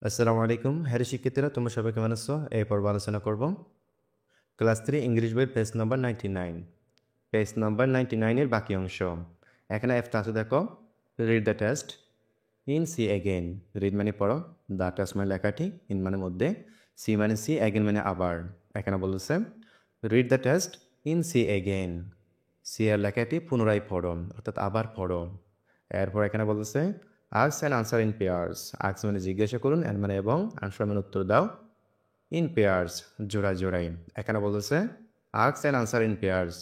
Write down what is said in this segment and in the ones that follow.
আসসালামু আলাইকুম হ্যারি শিক্ষার্থীরা, তোমরা সবাই কেমন আছো? এই পর্ব আলোচনা করব ক্লাস 3 ইংলিশ বইয়ের পেজ নাম্বার 99। পেজ নাম্বার 99 এর বাকি অংশ। এখানে এফটা আছে, দেখো read the test in C again. Read মানে পড়ো, দ্য টেস্ট মানে লেখাটি, ইন মানে মধ্যে, সি মানে সি, এগেইন মানে আবার। এখানে বলছে read the test in C again. C এর লেখাটি পুনরায় পড়ো, অর্থাৎ আবার পড়ো। এরপর এখানে বলছে ask and answer in pairs. Ask মানে জিজ্ঞাসা করুন, অ্যান্ড মানে এবং, আনসার মানে উত্তর দাও, ইন পেয়ার্স জোড়া জোড়াই। এখানে বলছে ask and answer in pairs,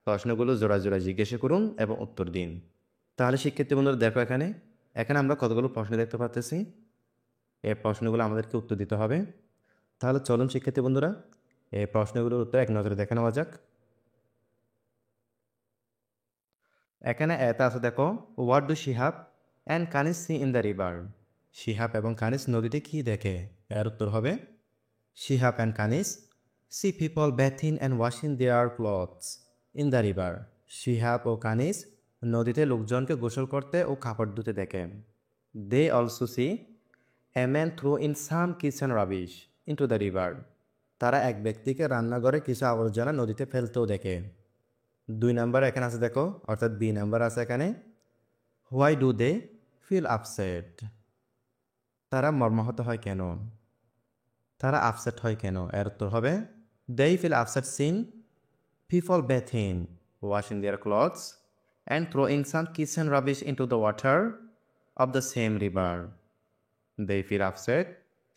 প্রশ্নগুলো জোড়া জোড়া জিজ্ঞাসা করুন এবং উত্তর দিন। তাহলে শিক্ষার্থী বন্ধুরা দেখো, এখানে এখানে আমরা কতগুলো প্রশ্ন দেখতে পাচ্ছি। এই প্রশ্নগুলো আমাদেরকে উত্তর দিতে হবে। তাহলে চলুন শিক্ষার্থী বন্ধুরা, এই প্রশ্নগুলোর উত্তর এক নজরে দেখে নেওয়া যাক। এখানে এটা আছে, দেখো what do Shihab and Kanis see in the river. Shihab এবং কানিস নদীতে কি দেখে? এর উত্তর হবে Shihab and Kanis see people bathing and washing their clothes in the river. Shihab ও কানিস নদীতে লোকজনকে গোসল করতে ও কাপড় ধুতে দেখে। They also see a man throw in some kitchen rubbish into the river. তারা এক ব্যক্তিকে রান্নাঘরে কিছু আবর্জনা নদীতে ফেলতেও দেখে। 2 নাম্বার এখানে আছে, দেখো অর্থাৎ বি নাম্বার আছে এখানে, why do they feel upset. তারা মর্মাহত হয় কেন? তারা আপসেট হয় কেন? এর উত্তর হবে they feel upset seen people bathing, washing their clothes and throwing some kitchen rubbish into the water of the same river. They feel upset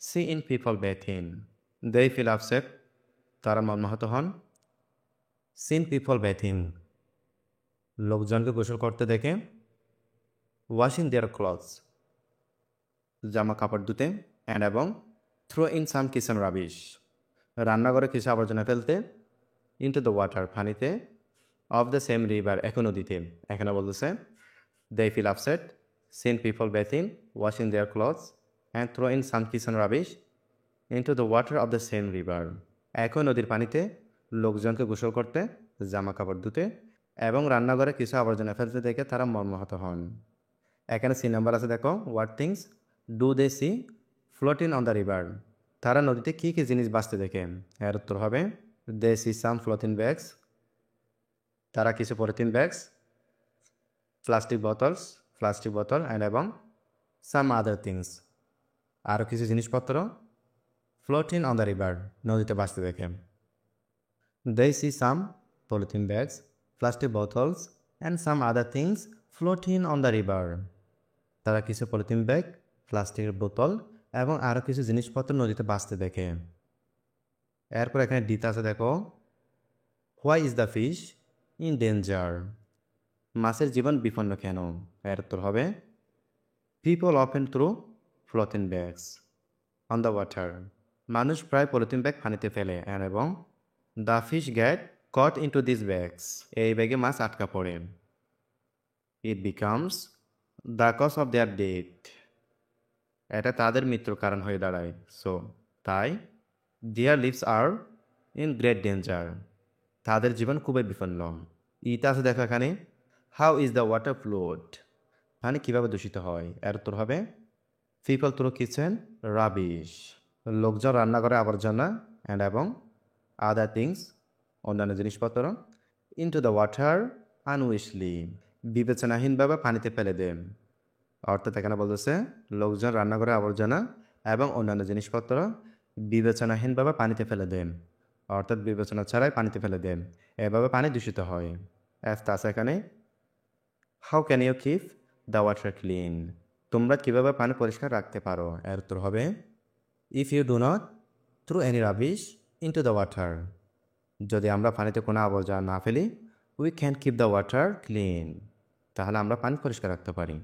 see in people bathing. They feel upset তারা মর্মাহত হন, scene people বেথিং লোকজনকে গোসল করতে দেখে, washing their clothes জামা কাপড় ধুতে, অ্যান্ড এবং throw in some kitchen rubbish রান্নাঘরে কিছু আবর্জনা ফেলতে, ইন্টু দ্য ওয়াটার পানিতে, অফ দ্য সেম রিভার একই নদীতে। এখানে বলতেছে they feel upset seen people bathing, washing their clothes and throw in some kitchen rubbish into the water of the same river. একই নদীর পানিতে লোকজনকে গোসল করতে, জামা কাপড় ধুতে এবং রান্নাঘরে কিছু আবর্জনা ফেলতে দেখে তারা মর্মাহত হন। এখানে সি নাম্বার আছে, দেখো what things do they see floating on the river. তারা নদীতে কী কী জিনিস ভাসতে দেখে? এর উত্তর হবে দে সি সাম ফ্লোটিং ব্যাগস। তারা কিছু পলিথিন ব্যাগস, প্লাস্টিক বোতল অ্যান্ড এবং সাম আদার থিংস আরও কিছু জিনিসপত্র ফ্লোটিং অন দ্য রিভার নদীতে ভাসতে দেখে। They see some polythene bags, plastic bottles and some other things floating on the river. তারা কিছু পলিথিন ব্যাগ, প্লাস্টিকের বোতল এবং আরও কিছু জিনিসপত্র নদীতে ভাসতে দেখে। এরপর এখানে ডিতে আছে, দেখো why is the fish in danger. মাছের জীবন বিপন্ন কেন? এর উত্তর হবে people often throw floating bags on the water. মানুষ প্রায় পলিথিন ব্যাগ পানিতে ফেলে, এবং the fish get caught into this bags এই ব্যাগে মাছ আটকা পড়ে। It becomes the cause of their death এটা তাদের মৃত্যুর কারণ হয়ে দাঁড়ায়। সো তাই their lives are in great danger তাদের জীবন খুবই বিপন্ন। ইটা আছে, দেখো এখানে how is the water flood পানি কীভাবে দূষিত হয়? এর উত্তর হবে পিপল থ্রো কিচেন রাবিশ লোকজন রান্না করে আবর্জনা, অ্যান্ড এবং আদার থিংস অন্যান্য জিনিসপত্র, ইন্টু দ্য ওয়াটার আনউইশলি বিবেচনাহীনভাবে পানিতে ফেলে দেন। অর্থাৎ এখানে বলতেছে লোকজন রান্না করে আবর্জনা এবং অন্যান্য জিনিসপত্র বিবেচনাহীনভাবে পানিতে ফেলে দেন, অর্থাৎ বিবেচনা ছাড়াই পানিতে ফেলে দেন, এভাবে পানি দূষিত হয়। এফ আছে এখানে how can you keep the water clean তোমরা কীভাবে পানি পরিষ্কার রাখতে পারো? এর উত্তর হবে if you do not throw any rubbish into the water যদি আমরা পানিতে কোনো আবর্জনা না ফেলি, we can keep the water clean তাহলে আমরা পানি পরিষ্কার রাখতে পারি।